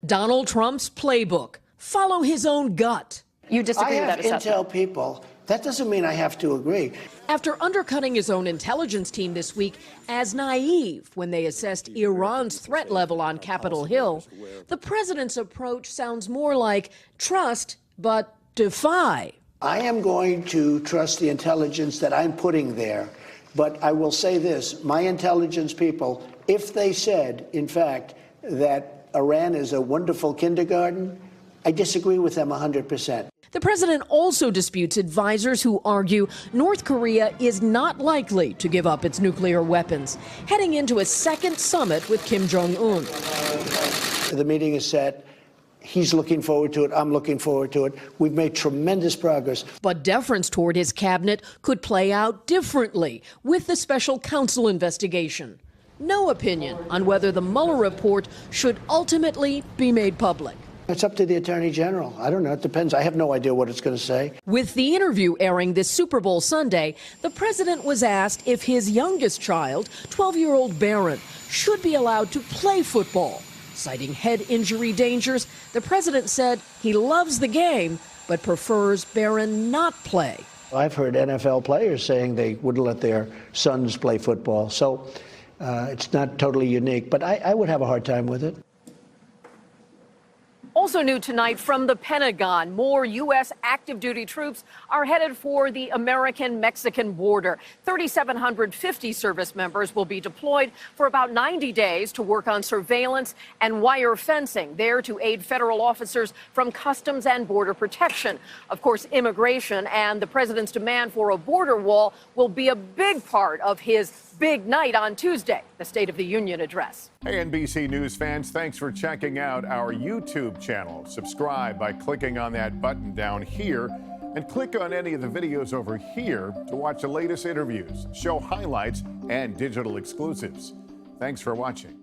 Donald Trump's playbook. Follow his own gut. You disagree with that assessment? I have intel people. That doesn't mean I have to agree. After undercutting his own intelligence team this week as naive when they assessed Iran's threat level on Capitol Hill, the president's approach sounds more like trust but defy. I am going to trust the intelligence that I'm putting there. But I will say this, my intelligence people, if they said, in fact, that Iran is a wonderful kindergarten, I disagree with them 100%. The president also disputes advisors who argue North Korea is not likely to give up its nuclear weapons, heading into a second summit with Kim Jong-un. The meeting is set. He's looking forward to it. I'm looking forward to it. We've made tremendous progress. But deference toward his cabinet could play out differently with the special counsel investigation. No opinion on whether the Mueller report should ultimately be made public. It's up to the Attorney General. I don't know. It depends. I have no idea what it's going to say. With the interview airing this Super Bowl Sunday, the president was asked if his youngest child, 12-year-old Barron, should be allowed to play football. Citing head injury dangers, the president said he loves the game, but prefers Barron not play. I've heard NFL players saying they wouldn't let their sons play football. So it's not totally unique, but I would have a hard time with it. Also new tonight from the Pentagon, more U.S. active duty troops are headed for the American-Mexican border. 3,750 service members will be deployed for about 90 days to work on surveillance and wire fencing, there to aid federal officers from Customs and Border Protection. Of course, immigration and the president's demand for a border wall will be a big part of his big night on Tuesday, the State of the Union address. Hey, NBC News fans, thanks for checking out our YouTube channel. Subscribe by clicking on that button down here and click on any of the videos over here to watch the latest interviews, show highlights, and digital exclusives. Thanks for watching.